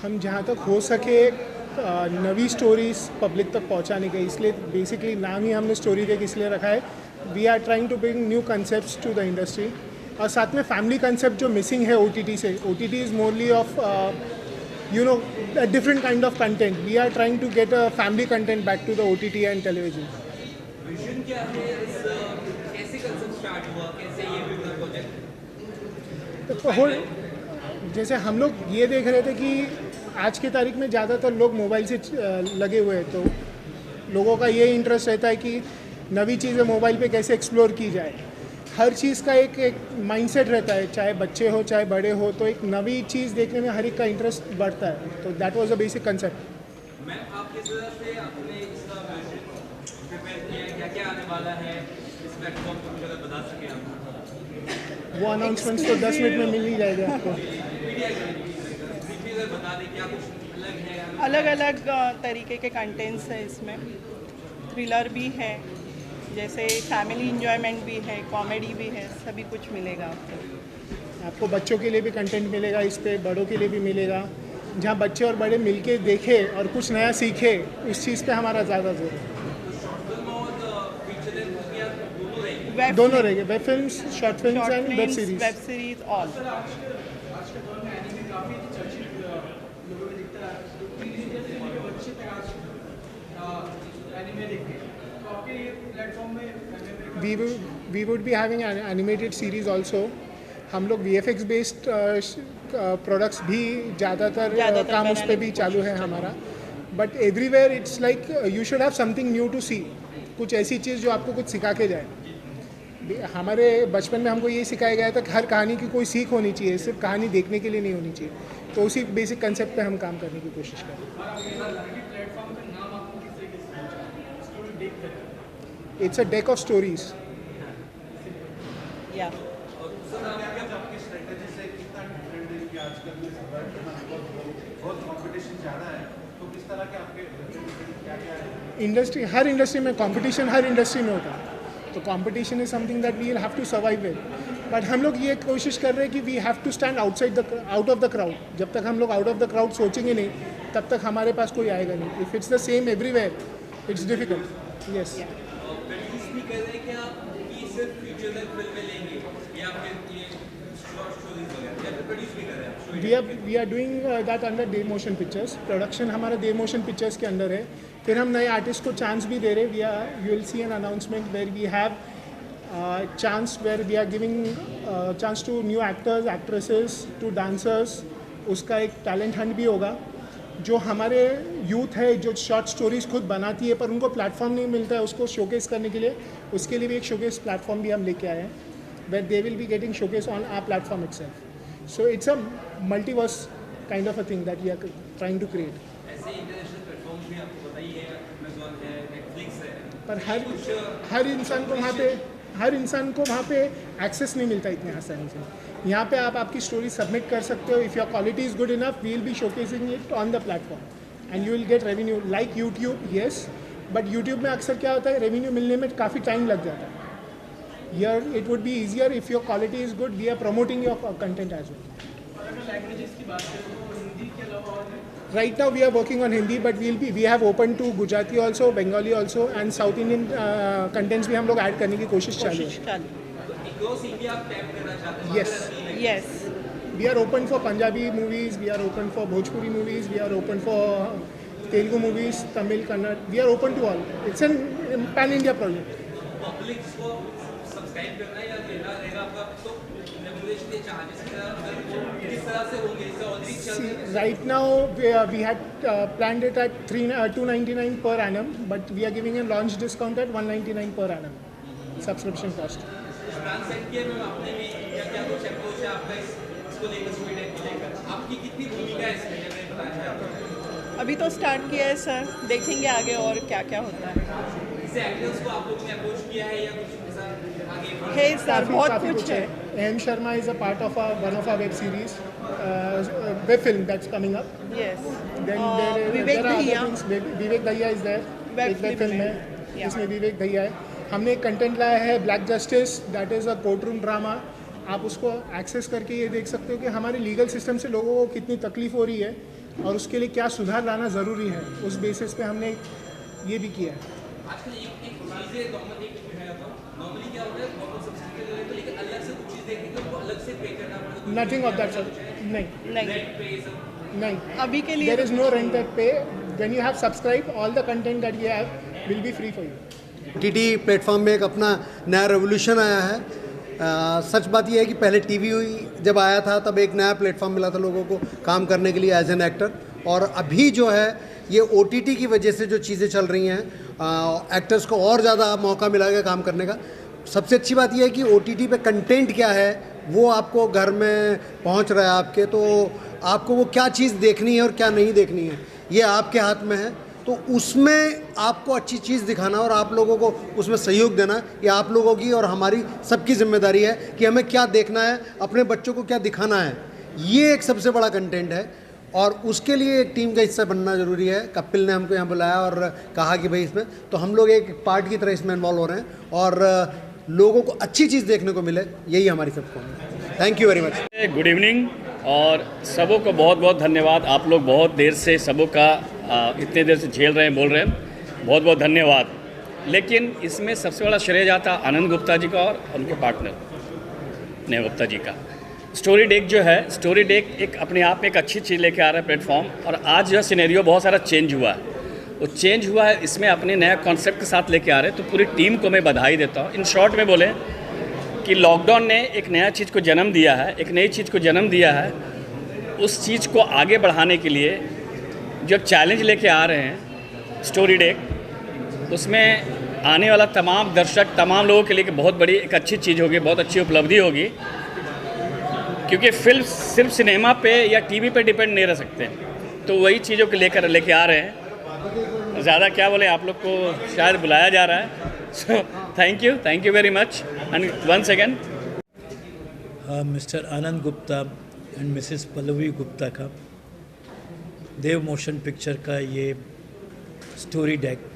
हम जहाँ तक हो सके नवी स्टोरीज पब्लिक तक पहुँचाने के, इसलिए बेसिकली नाम ही हमने स्टोरी टेक इसलिए रखा है. We are trying to bring new concepts to the industry. और साथ में फैमिली कंसेप्ट जो मिसिंग है OTT से. OTT is morally of a different kind of content. We are trying to get a family content back to the OTT and television. Vision क्या है कैसे concept start हुआ, कैसे ये पूरा प्रोजेक्ट? तो जैसे हम लोग ये देख रहे थे कि आज की तारीख में ज़्यादातर लोग मोबाइल से लगे हुए हैं, तो लोगों का ये इंटरेस्ट रहता है कि नवी चीज़ें मोबाइल पे कैसे एक्सप्लोर की जाए. हर चीज़ का एक माइंडसेट रहता है, चाहे बच्चे हो चाहे बड़े हो, तो एक नवी चीज़ देखने में हर एक का इंटरेस्ट बढ़ता है. तो that was a basic concept. मैं आपके तरफ से अपने इसका विजन प्रिपेयर किया है, क्या क्या आने वाला है इस प्लेटफॉर्म पर, मुझे अगर बता सके आप. वो अनाउंसमेंट्स तो 10 मिनट में मिल ही जाएगा आपको. मीडिया अगर बता दें क्या कुछ अलग है. अलग अलग तरीके के कंटेंट्स है इसमें. थ्रिलर भी है, जैसे फैमिली इंजॉयमेंट भी है, कॉमेडी भी है, सभी कुछ मिलेगा आपको. आपको बच्चों के लिए भी कंटेंट मिलेगा इस पे, बड़ों के लिए भी मिलेगा. जहाँ बच्चे और बड़े मिलके देखे और कुछ नया सीखे, उस चीज़ पे हमारा ज़्यादा जोर है. दोनों रहेंगे, web films, short films and web series. Web series all. We would be having an animated series also. हम लोग VFX बेस्ड प्रोडक्ट्स भी ज़्यादातर काम उस पर भी चालू है हमारा. But everywhere it's like you should have something new to see. कुछ ऐसी चीज़ जो आपको कुछ सिखा के जाए. हमारे बचपन में हमको ये सिखाया गया था कि हर कहानी की कोई सीख होनी चाहिए, सिर्फ कहानी देखने के लिए नहीं होनी चाहिए. तो उसी बेसिक कंसेप्ट पे हम काम करने की कोशिश करें. It's a deck of stories. या इंडस्ट्री, हर इंडस्ट्री में कंपटीशन हर इंडस्ट्री में होता है. तो competition is something that we will have to survive with. But हम लोग ये कोशिश कर रहे हैं कि we have to stand out of the crowd. जब तक हम लोग आउट ऑफ द क्राउड सोचेंगे नहीं, तब तक हमारे पास कोई आएगा नहीं. If it's the same everywhere it's difficult. Yes. Produce भी कर रहे हैं क्या कि सिर्फ फ्यूचर तक फिल्में लेंगे, या फिर ये शॉर्ट स्टोरीज वगैरह, या फिर प्रोड्यूस भी कर रहे हैं? We are doing that under Dev Motion Pictures. Production हमारा देव मोशन पिक्चर्स के अंदर है. फिर हम नए आर्टिस्ट को चांस भी दे रहे हैं. You will see an announcement where we have chance, where we are giving chance to new actors, actresses, to dancers. उसका एक टैलेंट हंट भी होगा. जो हमारे यूथ है जो शॉर्ट स्टोरीज खुद बनाती है पर उनको प्लेटफॉर्म नहीं मिलता है उसको शोकेस करने के लिए, उसके लिए भी एक शोकेस प्लेटफॉर्म भी हम लेके आए हैं, where they will be getting showcase on our platform itself. So it's a multiverse kind of a thing that we are trying to create. ऐसे इंटरनेशनल प्लेटफॉर्म भी आपको बताइए, अमेज़न है, नेटफ्लिक्स है, पर हर इंसान को वहाँ पे एक्सेस नहीं मिलता इतने आसानी से. यहाँ पे आप आपकी स्टोरी सबमिट कर सकते हो. If your quality is good enough we will be showcasing it on the platform and you will get revenue like YouTube. Yes, but YouTube में अक्सर क्या होता है, रेवेन्यू मिलने में काफ़ी टाइम लग जाता है. Here it would be easier if your quality is good. We are promoting your content as well. Right now we are working on Hindi, but we have opened to Gujarati also, Bengali also, and South Indian contents भी हम लोग add करने की कोशिश चालू है. across India आप tap करना चाहते हैं? Yes. Yes. We are open for Punjabi movies. We are open for Bhojpuri movies. We are open for Telugu movies, Tamil, Kannada. We are open to all. It's an pan-India project. Public को subscribe करना या लेना रहेगा आपका, तो regulation के charges किस तरह से होंगे? इससे ऑलरेडी चल रहा है. Right now we had planned it at 299 per annum, but we are giving a launch discount at 199 per annum subscription cost. Plan set किया मैम आपने भी, क्या क्या कुछ अप्रोच है आपका इसको लेकर, स्पीड को लेकर आपकी कितनी भूमिका है इसमें, ये बताया है? अभी तो स्टार्ट किया है सर, देखेंगे आगे और क्या क्या होता है. इससे एक्टर्स को आप लोगों ने अप्रोच किया है या कुछ ऐसा आगे? है सर, बहुत काफी कुछ है. M. Sharma is a part of one of our web series, web film that's coming up. Yes. Then Vivek there are other Dahiya. things. Vivek Dahiya is there. Web एक वेब film फिल्म है है. Yeah. जिसमें विवेक दहिया है. हमने एक content लाया है black justice, that is a court room drama. आप उसको एक्सेस करके ये देख सकते हो कि हमारे लीगल सिस्टम से लोगों को कितनी तकलीफ हो रही है और उसके लिए क्या सुधार लाना ज़रूरी है, उस बेसिस पे हमने ये भी किया है। आजकल एक चीज़ें नॉर्मली क्या होता है, बहुत सब्सक्रिप्शन ले लेते हैं, लेकिन अलग से कुछ चीज़ देखनी तो उनको अलग से पे करना पड़ता है। नथिंग ऑफ दैट सर, नहीं रेंट पे ये सब नहीं, अभी के लिए there is no rent at pay. When you have subscribe, all the content that you have will be free for you. OTT platform में एक अपना नया रेवोल्यूशन आया है। सच बात यह है कि पहले टीवी जब आया था तब एक नया प्लेटफॉर्म मिला था लोगों को काम करने के लिए एज एन एक्टर, और अभी जो है ये OTT की वजह से जो चीज़ें चल रही हैं, एक्टर्स को और ज़्यादा मौका मिला है काम करने का। सबसे अच्छी बात यह है कि OTT पे कंटेंट क्या है वो आपको घर में पहुंच रहा है आपके, तो आपको वो क्या चीज़ देखनी है और क्या नहीं देखनी है ये आपके हाथ में है। तो उसमें आपको अच्छी चीज़ दिखाना और आप लोगों को उसमें सहयोग देना, ये आप लोगों की और हमारी सबकी जिम्मेदारी है कि हमें क्या देखना है, अपने बच्चों को क्या दिखाना है। ये एक सबसे बड़ा कंटेंट है और उसके लिए एक टीम का हिस्सा बनना ज़रूरी है। कपिल ने हमको यहाँ बुलाया और कहा कि भाई इसमें तो हम लोग एक पार्ट की तरह इसमें इन्वॉल्व हो रहे हैं और लोगों को अच्छी चीज़ देखने को मिले, यही हमारी सबको है। Thank you very much. Good evening और सबों को बहुत बहुत धन्यवाद। आप लोग बहुत देर से सबों का इतने देर से झेल रहे हैं, बोल रहे हैं, बहुत बहुत धन्यवाद। लेकिन इसमें सबसे बड़ा श्रेय जाता आनंद गुप्ता जी का और उनके पार्टनर नेहा गुप्ता जी का। स्टोरी डेक जो है, स्टोरी डेक एक अपने आप में एक अच्छी चीज़ लेके आ रहा है प्लेटफॉर्म, और आज जो सिनेरियो बहुत सारा चेंज हुआ है, वो चेंज हुआ है इसमें अपने नया कॉन्सेप्ट के साथ लेके आ रहे हैं। तो पूरी टीम को मैं बधाई देता हूँ। इन शॉर्ट में बोले कि लॉकडाउन ने एक नया चीज़ को जन्म दिया है, एक नई चीज़ को जन्म दिया है। उस चीज़ को आगे बढ़ाने के लिए जो चैलेंज लेके आ रहे हैं स्टोरी डेक, उसमें आने वाला तमाम दर्शक, तमाम लोगों के लिए एक बहुत बड़ी एक अच्छी चीज़ होगी, बहुत अच्छी उपलब्धि होगी। क्योंकि फिल्म सिर्फ सिनेमा पे या टीवी पे डिपेंड नहीं रह सकते, तो वही चीज़ों को लेके आ रहे हैं। ज़्यादा क्या बोले, आप लोग को शायद बुलाया जा रहा है। So thank you very much and once again mister Anand Gupta and missus Pallavi Gupta का देव मोशन पिक्चर का ये स्टोरी डेक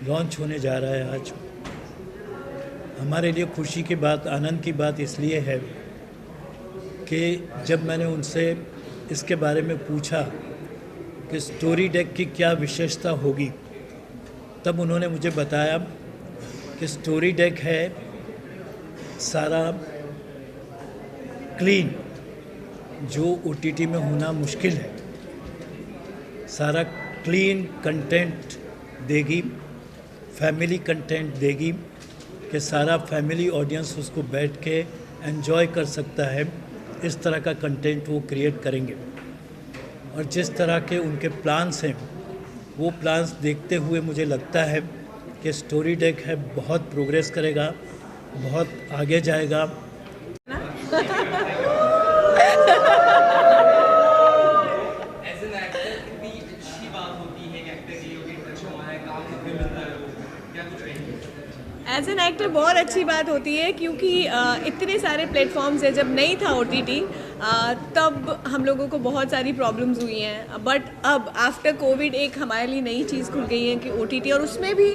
लॉन्च होने जा रहा है आज। हमारे लिए खुशी की बात, आनंद की बात इसलिए है कि जब मैंने उनसे इसके बारे में पूछा कि स्टोरी डेक की क्या विशेषता होगी, तब उन्होंने मुझे बताया कि स्टोरी डेक है सारा क्लीन, जो OTT में होना मुश्किल है, सारा क्लीन कंटेंट देगी, फैमिली कंटेंट देगी कि सारा फैमिली ऑडियंस उसको बैठ के एंजॉय कर सकता है। इस तरह का कंटेंट वो क्रिएट करेंगे और जिस तरह के उनके प्लान्स हैं, वो प्लान्स देखते हुए मुझे लगता है कि स्टोरी डेक है बहुत प्रोग्रेस करेगा, बहुत आगे जाएगा। एज एन एक्टर कितनी अच्छी बात होती है एक्टर के लिए, इंटरेस्ट हमारा है, काम करके मिलता है, वो क्या कुछ रहेंगे। एज एन एक्टर बहुत अच्छी बात होती है क्योंकि इतने सारे प्लेटफॉर्म्स हैं। जब नहीं था OTT तब हम लोगों को बहुत सारी प्रॉब्लम्स हुई हैं, बट अब आफ्टर कोविड एक हमारे लिए नई चीज़ खुल गई है कि OTT, और उसमें भी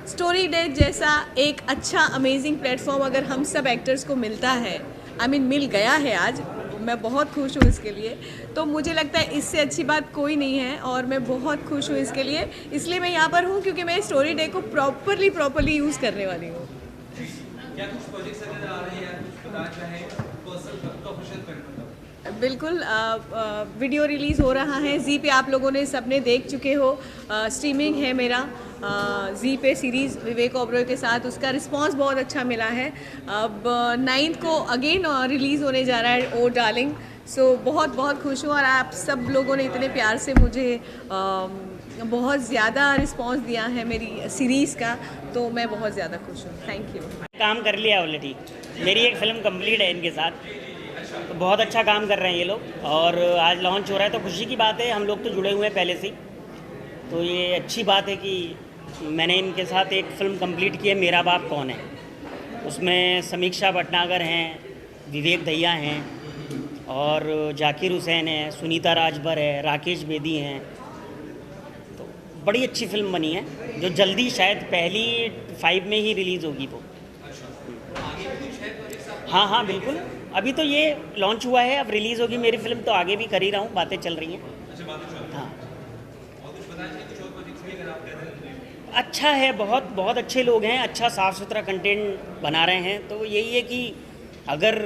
स्टोरी डेक जैसा एक अच्छा अमेजिंग प्लेटफॉर्म अगर हम सब एक्टर्स को मिलता है, मिल गया है आज, मैं बहुत खुश हूँ इसके लिए। तो मुझे लगता है इससे अच्छी बात कोई नहीं है और मैं बहुत खुश हूँ इसके लिए। इसलिए मैं यहाँ पर हूँ क्योंकि मैं स्टोरी डेक को प्रॉपरली यूज़ करने वाली हूँ। क्या कुछ प्रोजेक्ट्स अगर आ रहे हैं, कुछ बताना चाहें पर्सनल प्रोफेशनल पर? बिल्कुल, वीडियो रिलीज़ हो रहा है जी पे, आप लोगों ने सबने देख चुके हो। स्ट्रीमिंग है मेरा जी पे सीरीज़ विवेक ओबरॉय के साथ, उसका रिस्पांस बहुत अच्छा मिला है। अब 9 को अगेन रिलीज़ होने जा रहा है ओ डार्लिंग। सो बहुत बहुत खुश हूँ और आप सब लोगों ने इतने प्यार से मुझे बहुत ज़्यादा रिस्पांस दिया है मेरी सीरीज़ का, तो मैं बहुत ज़्यादा खुश हूँ। Thank you. काम कर लिया ऑलरेडी, मेरी एक फ़िल्म कंप्लीट है इनके साथ, तो बहुत अच्छा काम कर रहे हैं ये लोग और आज लॉन्च हो रहा है, तो खुशी की बात है। हम लोग तो जुड़े हुए हैं पहले से ही, तो ये अच्छी बात है कि मैंने इनके साथ एक फ़िल्म कंप्लीट की है, मेरा बाप कौन है। उसमें समीक्षा भटनागर हैं, विवेक दहिया हैं और जाकिर हुसैन है, सुनीता राजभर है, राकेश बेदी हैं। तो बड़ी अच्छी फ़िल्म बनी है जो जल्दी शायद पहली 5 में ही रिलीज़ होगी वो। हाँ हाँ बिल्कुल, अभी तो ये लॉन्च हुआ है, अब रिलीज़ होगी मेरी फिल्म, तो आगे भी कर ही रहा हूँ, बातें चल रही हैं। हाँ अच्छा है, बहुत बहुत अच्छे लोग हैं, अच्छा साफ़ सुथरा कंटेंट बना रहे हैं। तो यही है कि अगर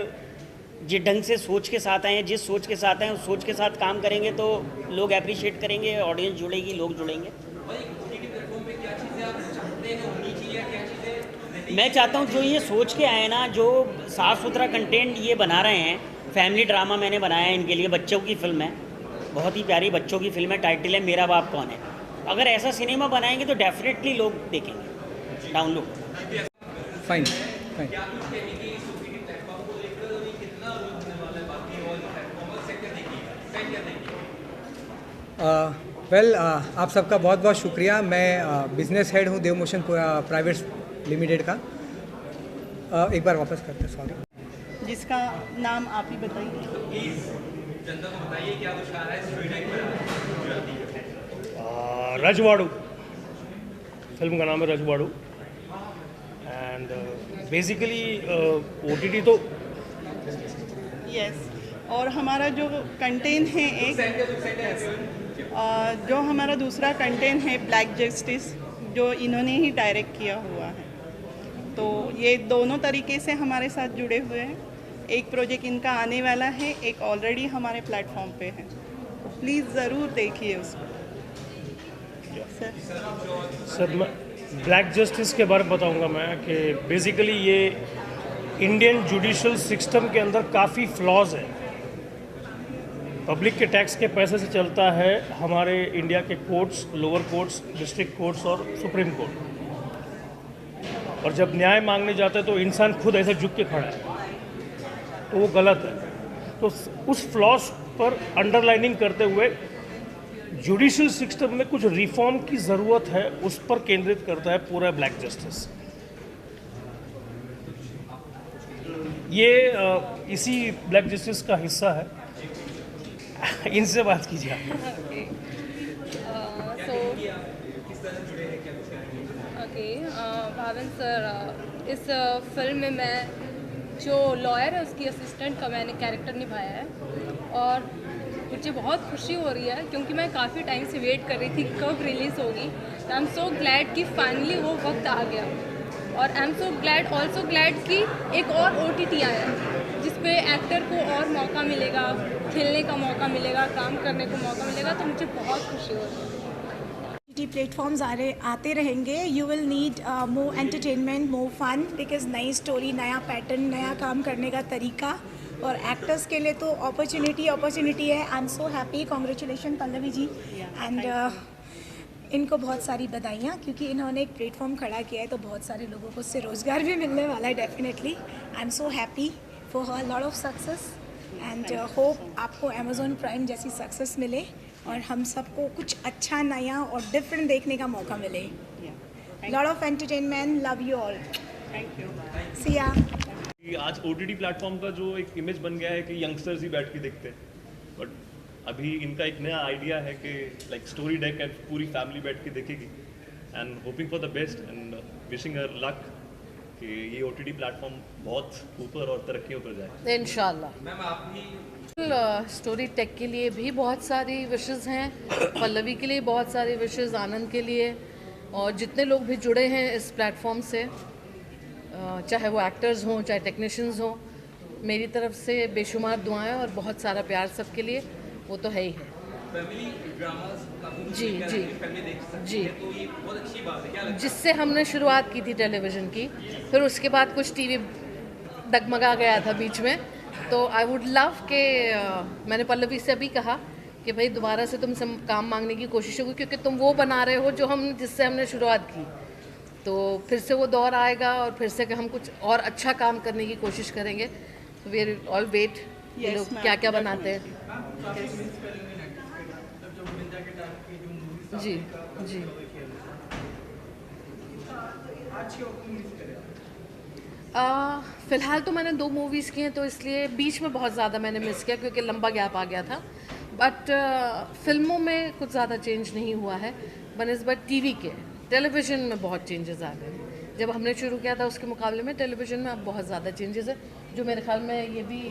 जिस ढंग से सोच के साथ आए हैं, जिस सोच के साथ आए हैं, उस सोच के साथ काम करेंगे तो लोग अप्रिशिएट करेंगे, ऑडियंस जुड़ेगी, लोग जुड़ेंगे। मैं चाहता हूँ जो ये सोच के आए ना, जो साफ़ सुथरा कंटेंट ये बना रहे हैं, फैमिली ड्रामा मैंने बनाया है इनके लिए, बच्चों की फिल्म है, बहुत ही प्यारी बच्चों की फिल्म है, टाइटल है मेरा बाप कौन है। अगर ऐसा सिनेमा बनाएंगे तो डेफिनेटली लोग देखेंगे, डाउनलोड। फाइन। वेल आप सबका बहुत बहुत शुक्रिया। मैं बिजनेस हेड हूँ देव मोशन प्राइवेट लिमिटेड का। एक बार वापस करते हैं, सॉरी। जिसका नाम आप ही बताइए। रजवाड़ू, फिल्म का नाम है रजवाड़ू। एंड बेसिकली OTT तो यस, और हमारा जो कंटेंट है जो हमारा दूसरा कंटेंट है ब्लैक जस्टिस, जो इन्होंने ही डायरेक्ट किया हुआ है। तो ये दोनों तरीके से हमारे साथ जुड़े हुए हैं। एक प्रोजेक्ट इनका आने वाला है, एक ऑलरेडी हमारे प्लेटफॉर्म पे है, प्लीज़ ज़रूर देखिए उसको। सर मैं ब्लैक जस्टिस के बारे में बताऊंगा मैं कि बेसिकली ये इंडियन जुडिशल सिस्टम के अंदर काफ़ी फ्लॉज है। पब्लिक के टैक्स के पैसे से चलता है हमारे इंडिया के courts, lower courts, district courts और सुप्रीम कोर्ट। और जब न्याय मांगने जाते हैं तो इंसान खुद ऐसे झुक के खड़ा है, तो वो गलत है। तो उस फ्लॉज पर अंडरलाइनिंग करते हुए जुडिशल सिस्टम में कुछ रिफॉर्म की ज़रूरत है, उस पर केंद्रित करता है पूरा ब्लैक जस्टिस। ये इसी ब्लैक जस्टिस का हिस्सा है। इनसे बात कीजिए भावन सर, इस फिल्म में मैं जो लॉयर है उसकी असिस्टेंट का मैंने कैरेक्टर निभाया है और मुझे बहुत खुशी हो रही है क्योंकि मैं काफ़ी टाइम से वेट कर रही थी कब रिलीज़ होगी। आई एम सो ग्लैड कि फाइनली वो वक्त आ गया और आई am so glad, also glad कि एक और OTT आया जिस पे एक्टर को और मौका मिलेगा, खेलने का मौका मिलेगा, काम करने को मौका मिलेगा, तो मुझे बहुत खुशी हो रही है। OTT प्लेटफॉर्म्स आते रहेंगे। You will need more entertainment, more fun, because नई स्टोरी, नया पैटर्न, नया काम करने का तरीका, और एक्टर्स के लिए तो अपॉर्चुनिटी है। I am so happy, congratulation Pallavi ji, and इनको बहुत सारी बधाइयाँ क्योंकि इन्होंने एक प्लेटफॉर्म खड़ा किया है, तो बहुत सारे लोगों को उससे रोज़गार भी मिलने वाला है definitely. I am so happy for her, lot of success, and hope आपको Amazon प्राइम जैसी सक्सेस मिले और हम सबको कुछ अच्छा, नया और डिफरेंट देखने का मौका मिले। Lot of entertainment, love you all, thank you, see ya. आज OTT प्लेटफॉर्म का जो एक इमेज बन गया है कि यंगस्टर्स ही बैठ के देखते हैं, बट अभी इनका एक नया आइडिया है कि लाइक स्टोरी डेक है, पूरी फैमिली बैठ के देखेगी। And hoping for the best and wishing her luck कि ये OTT प्लेटफॉर्म बहुत ऊपर और तरक्कियों पर जाए इंशाल्लाह। स्टोरी टेक के लिए भी बहुत सारी विशेज़ हैं, पल्लवी के लिए बहुत सारी विशेज़, आनंद के लिए, और जितने लोग भी जुड़े हैं इस प्लेटफॉर्म से, चाहे वो एक्टर्स हों चाहे टेक्नीशियंस हों, मेरी तरफ से बेशुमार दुआएं और बहुत सारा प्यार सबके लिए, वो तो है ही है। जी जी जी, जिससे हमने शुरुआत की थी टेलीविज़न की, फिर उसके बाद कुछ TV डगमगा गया था बीच में, तो आई वुड लव के मैंने पल्लवी से अभी कहा कि भाई दोबारा से तुमसे काम मांगने की कोशिश होगी क्योंकि तुम वो बना रहे हो जो हम जिससे हमने शुरुआत की, तो फिर से वो दौर आएगा और फिर से हम कुछ और अच्छा काम करने की कोशिश करेंगे। वी आर ऑल वेट ये लोग क्या क्या बनाते हैं। जी जी, फ़िलहाल तो मैंने 2 मूवीज़ की हैं, तो इसलिए बीच में बहुत ज़्यादा मैंने मिस किया क्योंकि लंबा गैप आ गया था, बट फिल्मों में कुछ ज़्यादा चेंज नहीं हुआ है बनस्बत TV के। टेलीविज़न में बहुत चेंजेस आ गए हैं। जब हमने शुरू किया था उसके मुकाबले में टेलीविज़न में अब बहुत ज़्यादा चेंजेस है, जो मेरे ख्याल में ये भी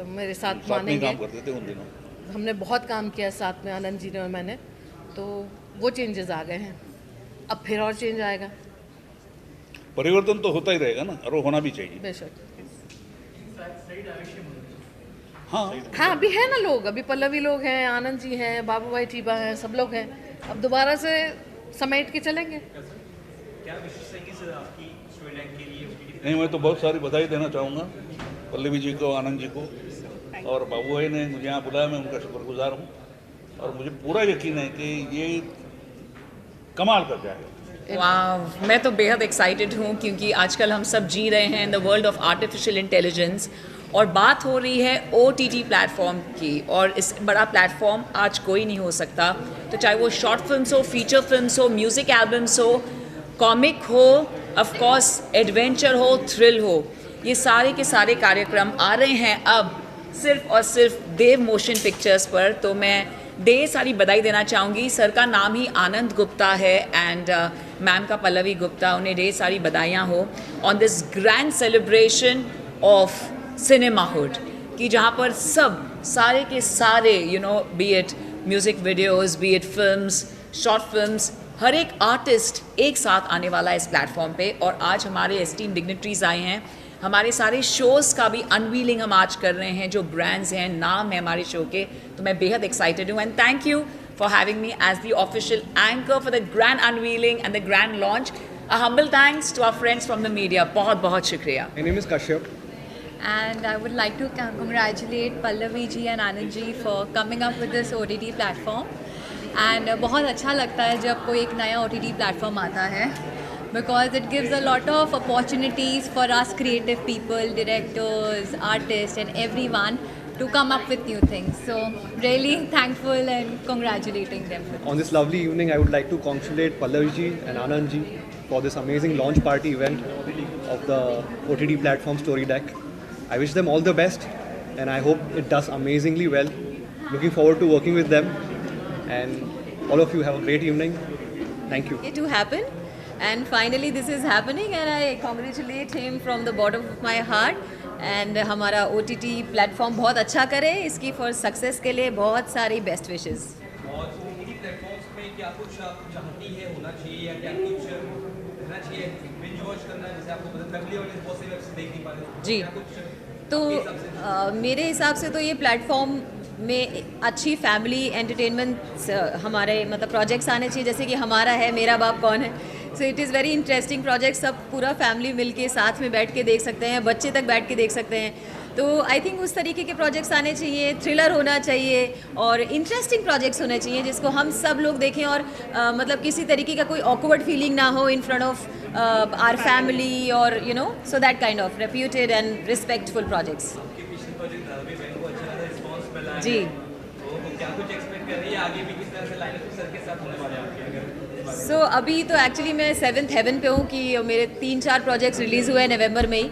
मेरे साथ मानेंगे। काम करते थे उन दिनों, हमने बहुत काम किया साथ में, आनंद जी ने और मैंने, तो वो चेंजेस आ गए हैं। अब फिर और चेंज आएगा। परिवर्तन तो होता ही रहेगा ना, और वो होना भी चाहिए। बेशक। हाँ हाँ, अभी है ना लोग, अभी पल्लवी लोग हैं, आनंद जी हैं, बाबू भाई टीबा हैं, सब लोग हैं। अब दोबारा से समेट के चलेंगे। क्या विशेष है सर आपकी स्टोरी लाइन के लिए? नहीं, मैं तो बहुत सारी बधाई देना चाहूँगा पल्लवी जी को, आनंद जी को, और बाबू भाई ने मुझे यहाँ बुलाया, मैं उनका शुक्रगुजार हूँ, और मुझे पूरा यकीन है कि ये कमाल कर जाएगा। वाह, मैं तो बेहद एक्साइटेड हूँ क्योंकि आजकल हम सब जी रहे हैं in the world of artificial intelligence, और बात हो रही है OTT प्लेटफॉर्म की, और इस बड़ा प्लेटफॉर्म आज कोई नहीं हो सकता। तो चाहे वो शॉर्ट फिल्म्स हो, फीचर फिल्म्स हो, म्यूज़िक एल्बम्स हो, कॉमिक हो, ऑफ कोर्स एडवेंचर हो, थ्रिल हो, ये सारे के सारे कार्यक्रम आ रहे हैं अब सिर्फ और सिर्फ देव मोशन पिक्चर्स पर। तो मैं ढेर सारी बधाई देना चाहूँगी। सर का नाम ही आनंद गुप्ता है एंड मैम का पल्लवी गुप्ता, उन्हें ढेर सारी बधाइयाँ हो on this grand celebration of cinemahood, कि जहाँ पर सब सारे के सारे be it music videos, be it films, short films, हर एक आर्टिस्ट एक साथ आने वाला है इस प्लेटफॉर्म पे। और आज हमारे एस्टीम डिग्निटरीज आए हैं, हमारे सारे शोज़ का भी अनवीलिंग हम आज कर रहे हैं, जो ब्रांड्स हैं, नाम है हमारे शो के। तो मैं बेहद एक्साइटेड हूँ and thank you for having me as the official anchor for the grand unveiling and the grand launch. A humble thanks to our friends from the media. बहुत बहुत शुक्रिया। My name is Kashyap. And I would like to congratulate Pallavi ji and Anand ji for coming up with this OTT platform. And बहुत अच्छा लगता है जब कोई एक नया OTT platform आता है, because it gives a lot of opportunities for us creative people, directors, artists and everyone to come up with new things. So really thankful and congratulating them. On this lovely evening, I would like to congratulate Pallavi ji and Anand ji for this amazing launch party event of the OTT platform Story Deck. I wish them all the best and I hope it does amazingly well. Looking forward to working with them, and all of you have a great evening. Thank you. It to happen, and finally this is happening and I congratulate him from the bottom of my heart. And हमारा OTT platform बहुत अच्छा करे, इसकी for success के लिए बहुत सारी best wishes. और OTT प्लेटफॉर्म्स पे क्या कुछ आप चाहती है होना चाहिए, या क्या कुछ रहना चाहिए, बिंज वॉच करना, जैसे आपको पता फैमिली वाले बहुत से वेब सीरीज देख नहीं पाते जी, तो मेरे हिसाब से तो ये प्लेटफॉर्म में अच्छी फैमिली एंटरटेनमेंट हमारे मतलब प्रोजेक्ट्स आने चाहिए, जैसे कि हमारा है मेरा बाप कौन है। So it is very interesting project, सब पूरा फैमिली मिलके साथ में बैठ के देख सकते हैं, बच्चे तक बैठ के देख सकते हैं। तो आई थिंक उस तरीके के प्रोजेक्ट्स आने चाहिए, थ्रिलर होना चाहिए और इंटरेस्टिंग प्रोजेक्ट्स होने चाहिए जिसको हम सब लोग देखें, और मतलब किसी तरीके का कोई ऑकवर्ड फीलिंग ना हो in front of our family, और so that kind of reputed and respectful projects. जी, क्या कुछ एक्सपेक्ट कर रही है आगे भी, किस तरह से लाइनअप सर के साथ होने वाले हैं आपके? सो अभी तो एक्चुअली मैं 7th हेवन पे हूँ कि मेरे 3-4 प्रोजेक्ट्स रिलीज़ हुए नवंबर में ही,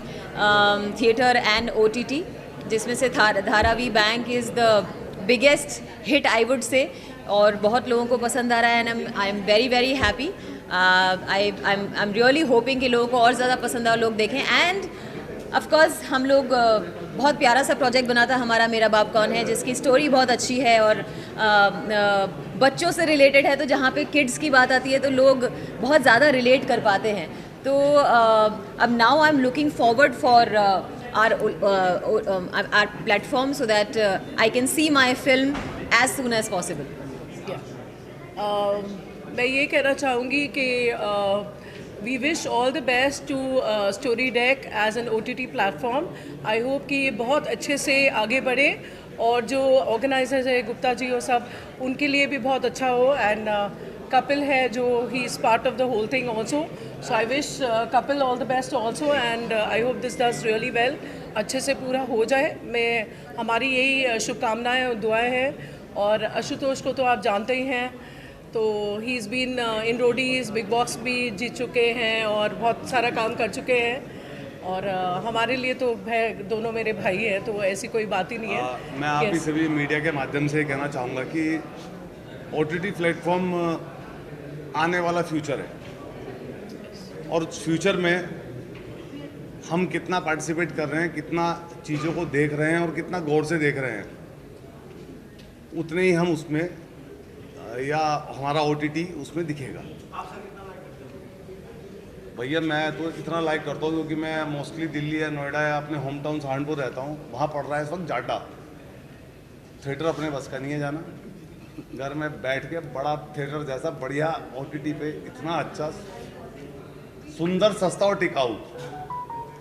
थिएटर एंड OTT, जिसमें से Dharavi bank is the biggest hit I would say, और बहुत लोगों को पसंद आ रहा है and I am very very happy. I am really hoping कि लोगों को और ज़्यादा पसंद आए, लोग देखें। एंड ऑफ कोर्स हम लोग बहुत प्यारा सा प्रोजेक्ट बना था हमारा मेरा बाप कौन है, जिसकी स्टोरी बहुत अच्छी है और बच्चों से रिलेटेड है, तो जहाँ पे किड्स की बात आती है तो लोग बहुत ज़्यादा रिलेट कर पाते हैं। तो अब now I am looking forward for our platform so that I can see my film as soon as possible. मैं ये कहना चाहूँगी कि we wish all the best to Story Deck as an OTT platform. I hope कि ये बहुत अच्छे से आगे बढ़े, और जो ऑर्गेनाइजर्स है गुप्ता जी और सब, उनके लिए भी बहुत अच्छा हो। एंड कपिल है जो he is part of the whole thing also, so I wish Kapil all the best also, and I hope this does really well, अच्छे से पूरा हो जाए। हमारी यही शुभकामनाएँ और दुआएँ हैं। और आशुतोष को तो आप जानते ही हैं, तो he is been in Roadies, Bigg Boss भी जीत चुके हैं और बहुत सारा काम कर चुके हैं, और हमारे लिए तो दोनों मेरे भाई हैं, तो ऐसी कोई बात ही नहीं है। मैं आप ही सभी मीडिया के माध्यम से कहना चाहूँगा कि OTT प्लेटफॉर्म आने वाला फ्यूचर है। और फ्यूचर में हम कितना पार्टिसिपेट कर रहे हैं, कितना चीज़ों को देख रहे हैं और कितना गौर से देख रहे हैं, उतने ही हम उसमें या हमारा OTT उसमें दिखेगा। भैया मैं तो इतना लाइक करता हूँ क्योंकि मैं मोस्टली दिल्ली या नोएडा या अपने होम टाउन सहारनपुर रहता हूँ। वहाँ पड़ रहा है इस वक्त जाटा। थिएटर अपने बस का नहीं है जाना, घर में बैठ के बड़ा थिएटर जैसा बढ़िया OTT पे इतना अच्छा सुंदर सस्ता और टिकाऊ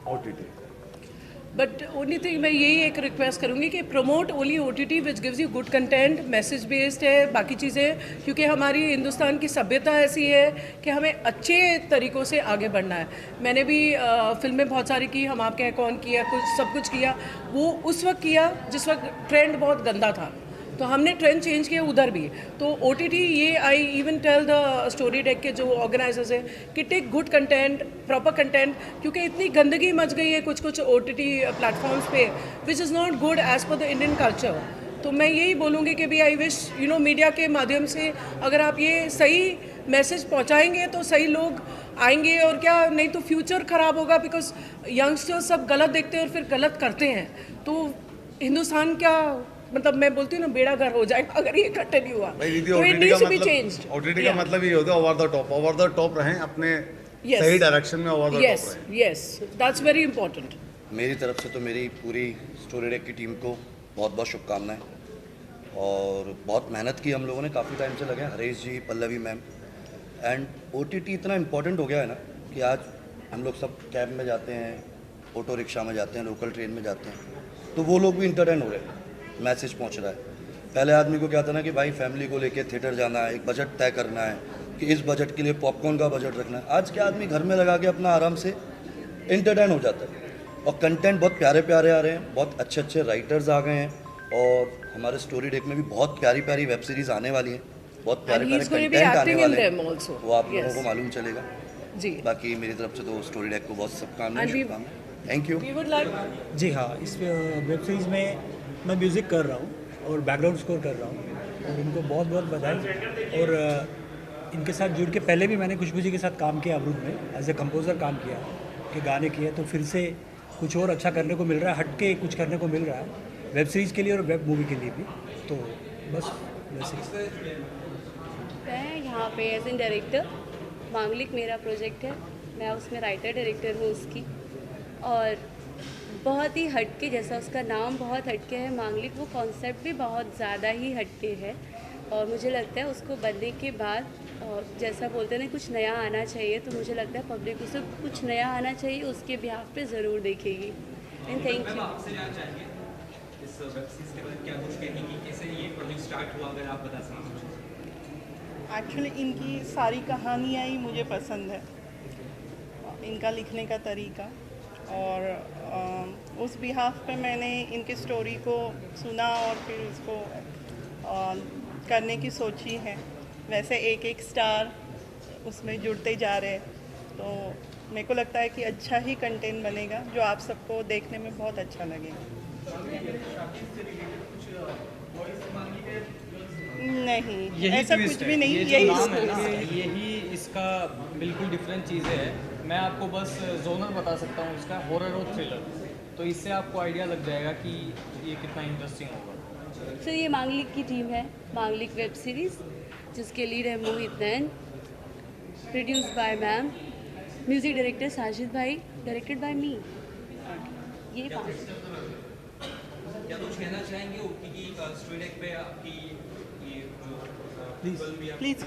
OTT। बट ओनली थिंग मैं यही एक रिक्वेस्ट करूँगी कि promote only OTT which gives you good content, message based है, बाकी चीज़ें, क्योंकि हमारी हिंदुस्तान की सभ्यता ऐसी है कि हमें अच्छे तरीक़ों से आगे बढ़ना है। मैंने भी फिल्में बहुत सारी की, हम आपके यहाँ कौन किया, कुछ सब कुछ किया, वो उस वक्त किया जिस वक्त ट्रेंड बहुत गंदा था, तो हमने ट्रेंड चेंज किया उधर भी। तो OTT ये I even tell the story deck के जो ऑर्गेनाइजर्स हैं कि take good content, proper content, क्योंकि इतनी गंदगी मच गई है कुछ कुछ OTT प्लेटफॉर्म्स पे which is not good as per the Indian culture. तो मैं यही बोलूँगी कि भी आई विश मीडिया के माध्यम से अगर आप ये सही मैसेज पहुँचाएंगे तो सही लोग आएंगे, और क्या नहीं तो फ्यूचर ख़राब होगा, बिकॉज यंगस्टर्स सब गलत देखते हैं और फिर गलत करते हैं, तो हिंदुस्तान क्या मतलब मैं बोलती हूँ ना बेड़ा घर हो जाएगा अगर ये कंटिन्यू हुआ। तो it needs to be changed. OTT का मतलब ये होता है ओवर द टॉप रहें, अपने सही डायरेक्शन में ओवर द टॉप रहें। Yes, that's very important. मेरी तरफ से तो मेरी पूरी स्टोरी डेक की टीम को बहुत बहुत शुभकामनाएं, और बहुत मेहनत की हम लोगों ने, काफ़ी टाइम से लगे, हरीश जी, पल्लवी मैम, एंड OTT इतना इम्पोर्टेंट हो गया है ना कि आज हम लोग सब कैब में जाते हैं, ऑटो रिक्शा में जाते हैं, लोकल ट्रेन में जाते हैं, तो वो लोग भी इंटरटेन हो रहे हैं, मैसेज पहुंच रहा है। पहले आदमी को क्या था ना कि भाई फैमिली को लेके थिएटर जाना है, एक बजट तय करना है कि इस बजट के लिए पॉपकॉर्न का बजट रखना है। आज के आदमी घर में लगा के अपना आराम से इंटरटेन हो जाता है, और कंटेंट बहुत प्यारे प्यारे आ रहे हैं, बहुत अच्छे अच्छे राइटर्स आ गए हैं, और हमारे स्टोरी डेक में भी बहुत प्यारी प्यारी वेब सीरीज़ आने वाली हैं, बहुत प्यारे प्यारे कंटेंट आने वाले हैं, वो आप लोगों को मालूम चलेगा जी। बाकी मेरी तरफ से तो स्टोरी डेक को बहुत शुभकामनाएं। Thank you. जी हाँ, इस वेब सीरीज़ में मैं म्यूज़िक कर रहा हूँ और बैकग्राउंड स्कोर कर रहा हूँ, और इनको बहुत बहुत बधाई। और इनके साथ जुड़ के पहले भी मैंने खुशबू जी के साथ काम किया, अमरूद में एज ए कंपोज़र काम किया, के गाने किए, तो फिर से कुछ और अच्छा करने को मिल रहा है, हट के कुछ करने को मिल रहा है वेब सीरीज़ के लिए और वेब मूवी के लिए भी। तो बस वैसे मैं यहाँ पे एज एन डायरेक्टर, मांगलिक मेरा प्रोजेक्ट है, मैं उसमें राइटर डायरेक्टर हूँ उसकी, और बहुत ही हटके, जैसा उसका नाम बहुत हटके है मांगलिक, वो कॉन्सेप्ट भी बहुत ज़्यादा ही हटके है, और मुझे लगता है उसको बनने के बाद, और जैसा बोलते हैं ना कुछ नया आना चाहिए, तो मुझे लगता है पब्लिक उसे कुछ नया आना चाहिए, उसके बिहाफ पे ज़रूर देखेगी। And thank you. आपसे जानना चाहेंगे इस वेब सीरीज के बारे में क्या कुछ कहेंगी, कैसे ये प्रोजेक्ट स्टार्ट हुआ, अगर आप बता सकें। एक्चुअली इनकी सारी कहानियाँ ही मुझे पसंद है, इनका लिखने का तरीका, और उस बिहाफ पे मैंने इनकी स्टोरी को सुना और फिर उसको करने की सोची है। वैसे एक एक स्टार उसमें जुड़ते जा रहे हैं, तो मेरे को लगता है कि अच्छा ही कंटेंट बनेगा जो आप सबको देखने में बहुत अच्छा लगेगा। नहीं, ऐसा कुछ भी नहीं, यही इसका बिल्कुल डिफरेंट चीज़ें हैं। मैं आपको बस जोनर बता सकता हूँ इसका, हॉरर और थ्रिलर, तो इससे आपको आइडिया लग जाएगा कि ये कितना इंटरेस्टिंग होगा। सर ये मांगलिक की टीम है, मांगलिक वेब सीरीज़, जिसके लीड है Mohit Nain, produce by ma'am, music director Sajid भाई, डायरेक्टेड बाय मी। ये बात क्या कुछ कहना चाहेंगे OTT स्टोरी डेक पे आपकी ये जो प्लीज़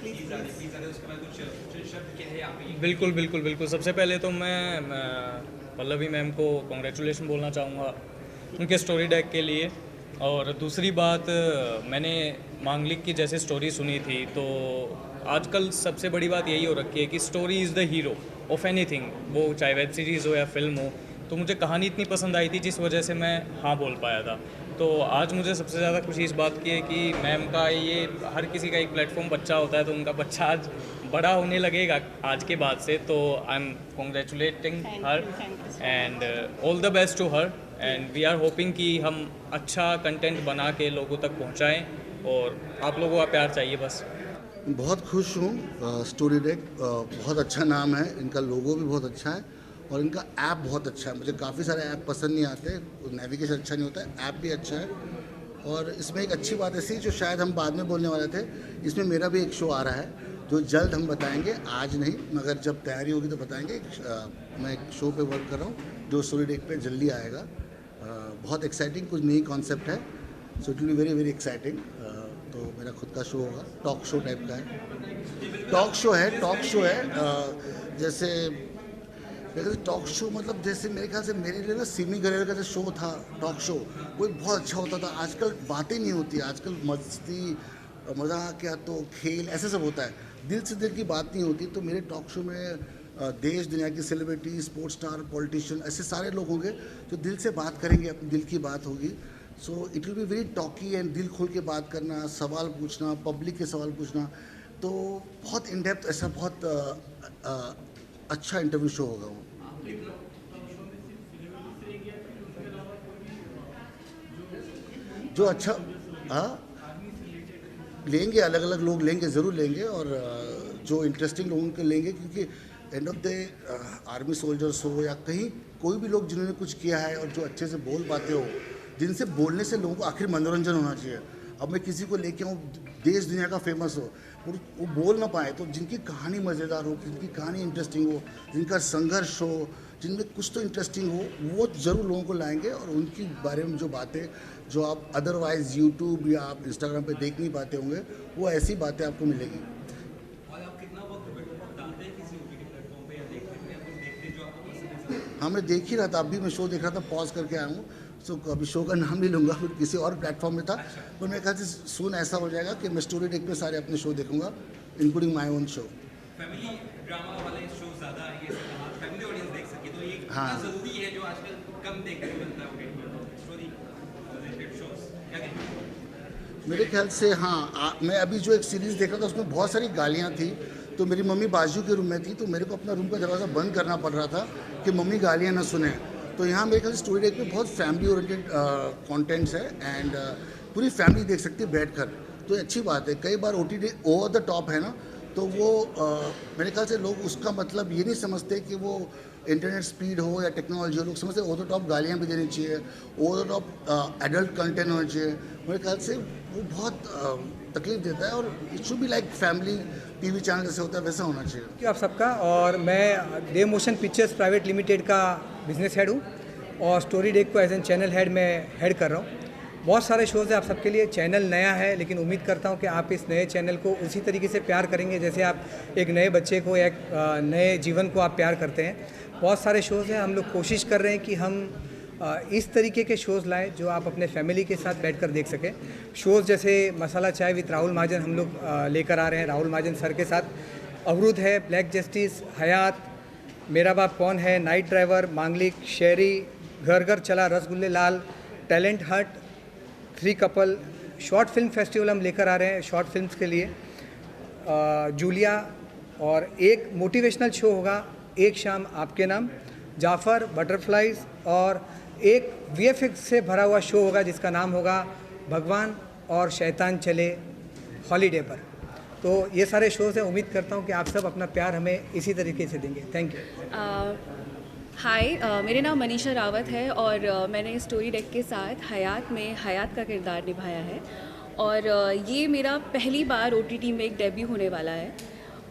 अगर उसके बाद कुछ शब्द क्या है आप? बिल्कुल। सबसे पहले तो मैं पल्लवी मैम को कॉन्ग्रेचुलेशन बोलना चाहूँगा उनके स्टोरी डेक के लिए, और दूसरी बात, मैंने मांगलिक की जैसे स्टोरी सुनी थी, तो आजकल सबसे बड़ी बात यही हो रखी है कि story is the hero of anything, वो चाहे वेब सीरीज़ हो या फिल्म हो। तो मुझे कहानी इतनी पसंद आई थी जिस वजह से मैं हाँ बोल पाया था। तो आज मुझे सबसे ज़्यादा खुशी इस बात की है कि मैम का ये, हर किसी का एक प्लेटफॉर्म बच्चा होता है, तो उनका बच्चा आज बड़ा होने लगेगा आज के बाद से, तो I am congratulating her and all the best to her, and we are hoping कि हम अच्छा कंटेंट बना के लोगों तक पहुंचाएं, और आप लोगों का प्यार चाहिए बस। बहुत खुश हूँ। स्टोरी डेक बहुत अच्छा नाम है, इनका लोगो भी बहुत अच्छा है और इनका ऐप बहुत अच्छा है। मुझे काफ़ी सारे ऐप पसंद नहीं आते, नेविगेशन अच्छा नहीं होता है, ऐप भी अच्छा है। और इसमें एक अच्छी बात ऐसी जो शायद हम बाद में बोलने वाले थे, इसमें मेरा भी एक शो आ रहा है जो जल्द हम बताएंगे, आज नहीं मगर जब तैयारी होगी तो बताएंगे। मैं एक शो पे वर्क कर रहा हूँ जो स्टोरी डेक पे जल्दी आएगा। बहुत एक्साइटिंग, कुछ नई कॉन्सेप्ट है, so it will be very very exciting. तो मेरा खुद का शो होगा, टॉक शो टाइप का है। टॉक शो है जैसे टॉक शो मतलब जैसे मेरे ख्याल से मेरे लिए ना सिमी गरेर का जो शो था टॉक शो, वो बहुत अच्छा होता था। आजकल बातें नहीं होती, आजकल मस्ती मजाक या तो खेल ऐसे सब होता है, दिल से दिल की बात नहीं होती। तो मेरे टॉक शो में देश दुनिया की सेलिब्रिटी, स्पोर्ट्स स्टार, पॉलिटिशियन ऐसे सारे लोग होंगे जो दिल से बात करेंगे, अपने दिल की बात होगी। So it will be very talkie and दिल खोल के बात करना, सवाल पूछना, पब्लिक के सवाल पूछना, तो बहुत इन डेप्थ ऐसा बहुत अच्छा इंटरव्यू शो होगा वो। जो अच्छा लेंगे, अलग अलग लोग लेंगे, ज़रूर लेंगे और जो इंटरेस्टिंग लोगों के लेंगे, क्योंकि end of the army soldiers हो या कहीं कोई भी लोग जिन्होंने कुछ किया है और जो अच्छे से बोल पाते हो, जिनसे बोलने से लोगों को आखिर मनोरंजन होना चाहिए। अब मैं किसी को लेके आऊँ देश दुनिया का फेमस हो और वो बोल ना पाए, तो जिनकी कहानी मज़ेदार हो, जिनकी कहानी इंटरेस्टिंग हो, जिनका संघर्ष हो, जिनमें कुछ तो इंटरेस्टिंग हो, वो ज़रूर लोगों को लाएंगे और उनकी बारे में जो बातें जो आप अदरवाइज़ यूट्यूब या आप इंस्टाग्राम पे देख नहीं पाते होंगे, वो ऐसी बातें आपको मिलेगी। हाँ, मैं देख ही रहा था, अभी मैं शो देख रहा था, पॉज करके आया हूँ। सो अभी शो का नाम नहीं लूँगा, फिर किसी और प्लेटफॉर्म में था, पर मेरे ख्याल से सून ऐसा हो जाएगा कि मैं स्टोरी डेक पे सारे अपने शो देखूंगा, including my own show. Family drama वाले शो ज़्यादा ये फैमिली ऑडियंस देख सके, तो ये हाँ ज़रूरी है जो आजकल कम देखने को मिलता है स्टोरी रिलेटेड शोज, क्या कहते हैं? मेरे ख्याल से हाँ। मैं अभी जो एक सीरीज़ देख रहा था उसमें बहुत सारी गालियाँ थी, तो मेरी मम्मी बाजू के रूम में थी, तो मेरे को अपना रूम का दरवाज़ा बंद करना पड़ रहा था कि मम्मी गालियाँ ना सुने। तो यहाँ मेरे ख्याल से स्टोरी डेक पे बहुत फैमिली ओरिएंटेड कंटेंट्स है एंड पूरी फैमिली देख सकती है बैठकर, तो अच्छी बात है। कई बार OTT ओवर द टॉप है ना, तो वो मेरे ख्याल से लोग उसका मतलब ये नहीं समझते कि वो इंटरनेट स्पीड हो या टेक्नोलॉजी हो, लोग समझते ओवर द टॉप गालियाँ भी देनी चाहिए, over the top adult content होना चाहिए। मेरे ख्याल से वो बहुत तकलीफ देता है और it should be like family TV channel जैसे होता है वैसा होना चाहिए। आप सबका, और मैं देव मोशन पिक्चर्स प्राइवेट लिमिटेड का बिजनेस हेड हूँ और स्टोरी डेक को एज एन चैनल हेड मैं हेड कर रहा हूँ। बहुत सारे शोज़ हैं आप सबके लिए। चैनल नया है, लेकिन उम्मीद करता हूँ कि आप इस नए चैनल को उसी तरीके से प्यार करेंगे जैसे आप एक नए बच्चे को, एक नए जीवन को आप प्यार करते हैं। बहुत सारे शोज़ हैं, हम लोग कोशिश कर रहे हैं कि हम इस तरीके के शोज़ लाएं जो आप अपने फैमिली के साथ बैठकर देख सकें। शोज़ जैसे मसाला चाय विद राहुल महाजन हम लोग लेकर आ रहे हैं, राहुल महाजन सर के साथ। अवरुद्ध है, ब्लैक जस्टिस, हयात, मेरा बाप कौन है, नाइट ड्राइवर, मांगलिक, शेरी, घर घर चला रसगुल्ले लाल, टैलेंट हट, 3 कपल। शॉर्ट फिल्म फेस्टिवल हम लेकर आ रहे हैं शॉर्ट फिल्म्स के लिए, जूलिया, और एक मोटिवेशनल शो होगा एक शाम आपके नाम, जाफ़र, बटरफ्लाइज, और एक VFX से भरा हुआ शो होगा जिसका नाम होगा भगवान और शैतान चले हॉलीडे पर। तो ये सारे शोज़ हैं, उम्मीद करता हूँ कि आप सब अपना प्यार हमें इसी तरीके से देंगे। Thank you. हाय, मेरा नाम मनीषा रावत है और मैंने स्टोरी डेक के साथ हयात में हयात का किरदार निभाया है और ये मेरा पहली बार OTT में एक डेब्यू होने वाला है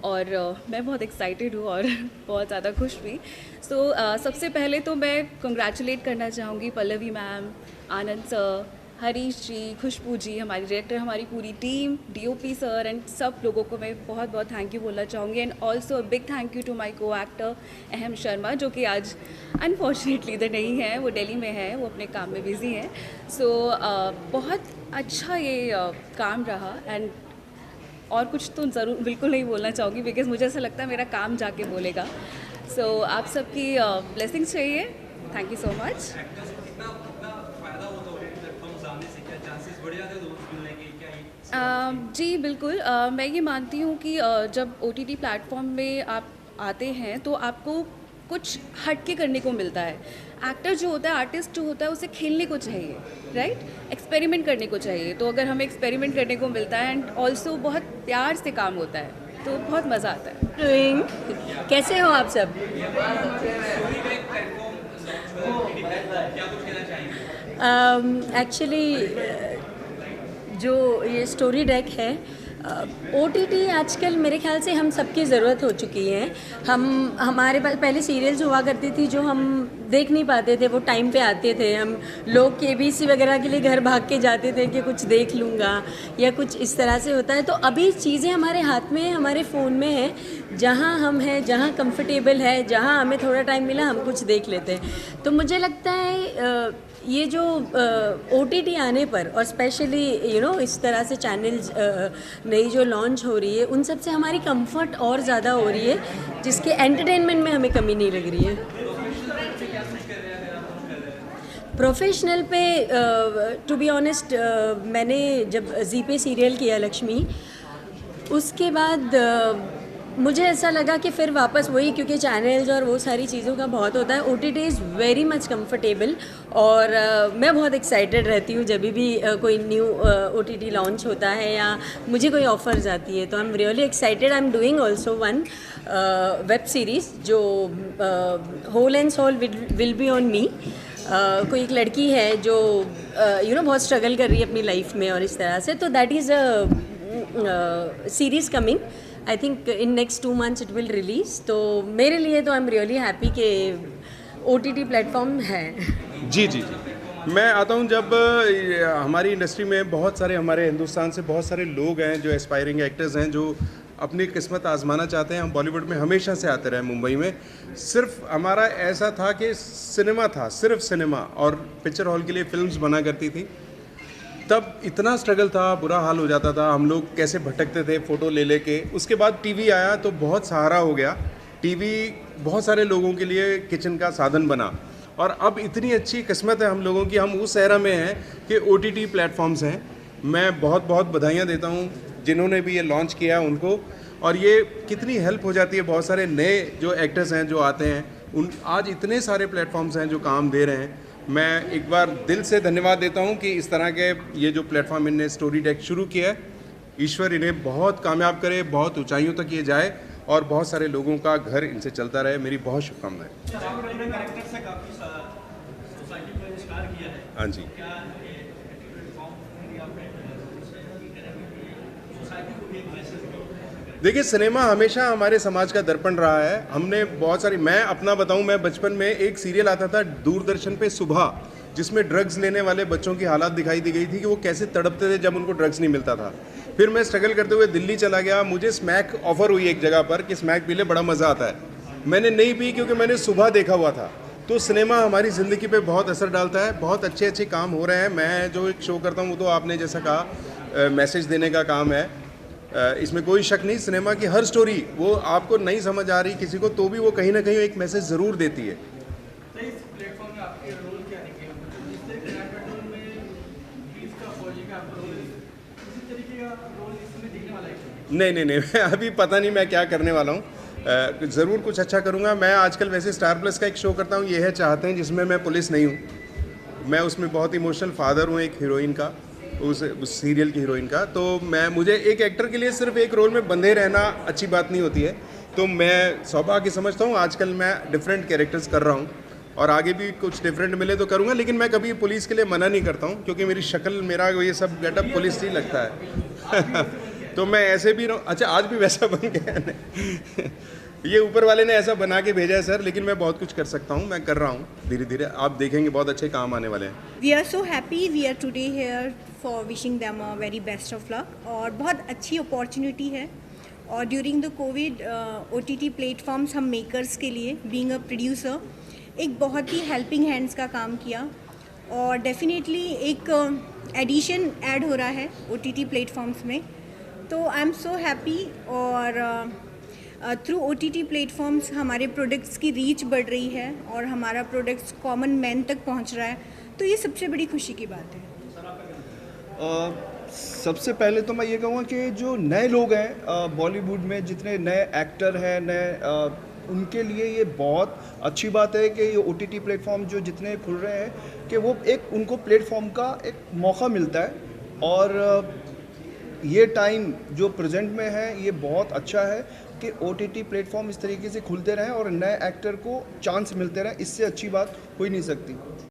और मैं बहुत एक्साइटेड हूँ और बहुत ज़्यादा खुश भी। सबसे पहले तो मैं कंग्रेचुलेट करना चाहूँगी पल्लवी मैम, आनंद सर, हरीश जी, खुशबू जी, हमारी डायरेक्टर, हमारी पूरी टीम, DOP सर एंड सब लोगों को मैं बहुत बहुत थैंक यू बोलना चाहूँगी। And also a big thank you to my co actor Aham Sharma, जो कि आज अनफॉर्चुनेटली इधर नहीं है, वो दिल्ली में है, वो अपने काम में बिज़ी हैं। बहुत अच्छा ये काम रहा एंड और कुछ तो ज़रूर बिल्कुल नहीं बोलना चाहूँगी बिकॉज मुझे ऐसा लगता है मेरा काम जाके बोलेगा। आप सबकी ब्लेसिंग्स चाहिए। Thank you so much. जी बिल्कुल, मैं ये मानती हूँ कि जब OTT प्लेटफॉर्म में आप आते हैं तो आपको कुछ हट के करने को मिलता है। एक्टर जो होता है, आर्टिस्ट जो होता है, उसे खेलने को चाहिए, राइट, एक्सपेरिमेंट करने को चाहिए। तो अगर हमें एक्सपेरिमेंट करने को मिलता है एंड ऑल्सो बहुत प्यार से काम होता है, तो बहुत मज़ा आता है। कैसे हो आप सब? एक्चुअली जो ये स्टोरी डेक है, OTT आजकल मेरे ख्याल से हम सबकी ज़रूरत हो चुकी है। हमारे पास पहले सीरियल्स हुआ करती थी जो हम देख नहीं पाते थे, वो टाइम पे आते थे, हम लोग KBC वगैरह के लिए घर भाग के जाते थे कि कुछ देख लूँगा या कुछ इस तरह से होता है। तो अभी चीज़ें हमारे हाथ में, हमारे फ़ोन में है, जहाँ हम हैं, जहाँ कंफर्टेबल है, जहाँ हमें थोड़ा टाइम मिला हम कुछ देख लेते हैं। तो मुझे लगता है ये जो OTT आने पर, और स्पेशली इस तरह से चैनल्स नई जो लॉन्च हो रही है, उन सब से हमारी कंफर्ट और ज़्यादा हो रही है, जिसके एंटरटेनमेंट में हमें कमी नहीं लग रही है। प्रोफेशनल पे टू बी ऑनेस्ट, मैंने जब जी पे सीरियल किया लक्ष्मी, उसके बाद मुझे ऐसा लगा कि फिर वापस वही, क्योंकि चैनल्स और वो सारी चीज़ों का बहुत होता है। OTT is very much comfortable, और मैं बहुत एक्साइटेड रहती हूँ जब भी कोई न्यू OTT लॉन्च होता है या मुझे कोई ऑफर्स आती है, तो I am really excited. I am doing also one web series जो whole and soul will be on me. कोई एक लड़की है जो बहुत स्ट्रगल कर रही है अपनी लाइफ में और इस तरह से, तो that is a series coming. I think in next 2 months it will release. तो मेरे लिए तो आई एम रियली हैप्पी कि OTT प्लेटफॉर्म है। जी जी जी, मैं आता हूँ जब हमारी इंडस्ट्री में बहुत सारे, हमारे हिंदुस्तान से बहुत सारे लोग हैं जो एस्पायरिंग एक्टर्स हैं, जो अपनी किस्मत आजमाना चाहते हैं। हम बॉलीवुड में हमेशा से आते रहे, मुंबई में सिर्फ हमारा ऐसा था कि सिनेमा था, सिर्फ सिनेमा, और पिक्चर हॉल के लिए फिल्म्स बना करती थी। तब इतना स्ट्रगल था, बुरा हाल हो जाता था, हम लोग कैसे भटकते थे फ़ोटो ले लेके। उसके बाद टीवी आया तो बहुत सहारा हो गया। टीवी बहुत सारे लोगों के लिए किचन का साधन बना, और अब इतनी अच्छी किस्मत है हम लोगों की, हम उस एरा में हैं कि OTT प्लेटफॉर्म्स हैं। मैं बहुत बहुत बधाइयाँ देता हूँ जिन्होंने भी ये लॉन्च किया है उनको, और ये कितनी हेल्प हो जाती है। बहुत सारे नए जो एक्टर्स हैं जो आते हैं, उन आज इतने सारे प्लेटफॉर्म्स हैं जो काम दे रहे हैं। मैं एक बार दिल से धन्यवाद देता हूं कि इस तरह के ये जो प्लेटफॉर्म इनने स्टोरी डेक शुरू किया है, ईश्वर इन्हें बहुत कामयाब करे, बहुत ऊंचाइयों तक ये जाए, और बहुत सारे लोगों का घर इनसे चलता रहे। मेरी बहुत शुभकामनाएं। हाँ जी, देखिए सिनेमा हमेशा हमारे समाज का दर्पण रहा है। हमने बहुत सारी, मैं अपना बताऊं, मैं बचपन में एक सीरियल आता था दूरदर्शन पे सुबह, जिसमें ड्रग्स लेने वाले बच्चों की हालत दिखाई दी गई थी कि वो कैसे तड़पते थे जब उनको ड्रग्स नहीं मिलता था। फिर मैं स्ट्रगल करते हुए दिल्ली चला गया, मुझे स्मैक ऑफर हुई एक जगह पर कि स्मैक पी ले, बड़ा मज़ा आता है। मैंने नहीं पी क्योंकि मैंने सुबह देखा हुआ था। तो सिनेमा हमारी ज़िंदगी पे बहुत असर डालता है। बहुत अच्छे अच्छे काम हो रहे हैं। मैं जो एक शो करता हूँ वो तो आपने जैसा कहा मैसेज देने का काम है, इसमें कोई शक नहीं। सिनेमा की हर स्टोरी, वो आपको नहीं समझ आ रही किसी को, तो भी वो कहीं ना कहीं एक मैसेज ज़रूर देती है। नहीं नहीं नहीं, अभी पता नहीं मैं क्या करने वाला हूँ। ज़रूर कुछ अच्छा करूँगा। मैं आजकल वैसे स्टार प्लस का एक शो करता हूँ, ये है चाहते हैं, जिसमें मैं पुलिस नहीं हूँ। मैं उसमें बहुत इमोशनल फादर हूँ एक हीरोइन का, उस सीरियल की हीरोइन का। तो मुझे एक एक्टर के लिए सिर्फ एक रोल में बंधे रहना अच्छी बात नहीं होती है। तो मैं सौभाग्य समझता हूँ आजकल मैं डिफरेंट कैरेक्टर्स कर रहा हूँ, और आगे भी कुछ डिफरेंट मिले तो करूँगा। लेकिन मैं कभी पुलिस के लिए मना नहीं करता हूँ, क्योंकि मेरी शक्ल, मेरा ये सब गेटअप पुलिस ही लगता है। तो मैं ऐसे भी रहूँ। अच्छा, आज भी वैसा बन गया ये ऊपर वाले ने ऐसा बना के भेजा है सर, लेकिन मैं बहुत कुछ कर सकता हूँ, मैं कर रहा हूँ धीरे धीरे। आप देखेंगे बहुत अच्छे काम आने वाले हैं। We are so happy, we are today here for wishing them a very best of luck, और बहुत अच्छी अपॉर्चुनिटी है। और during the COVID OTT platforms हम मेकर्स के लिए, बीइंग अ प्रोड्यूसर, एक बहुत ही हेल्पिंग हैंड्स का काम किया, और डेफिनेटली एक एडिशन ऐड हो रहा है OTT प्लेटफॉर्म्स में। तो आई एम सो हैप्पी, और थ्रू OTT प्लेटफॉर्म्स हमारे प्रोडक्ट्स की रीच बढ़ रही है और हमारा प्रोडक्ट्स कॉमन मैन तक पहुंच रहा है, तो ये सबसे बड़ी खुशी की बात है। सबसे पहले तो मैं ये कहूँगा कि जो नए लोग हैं बॉलीवुड में, जितने नए एक्टर हैं, नए उनके लिए ये बहुत अच्छी बात है कि ये OTT प्लेटफॉर्म जो जितने खुल रहे हैं कि वो एक उनको प्लेटफॉर्म का एक मौका मिलता है। और ये टाइम जो प्रेजेंट में है ये बहुत अच्छा है कि OTT प्लेटफॉर्म इस तरीके से खुलते रहें और नए एक्टर को चांस मिलते रहें, इससे अच्छी बात हो ही नहीं सकती।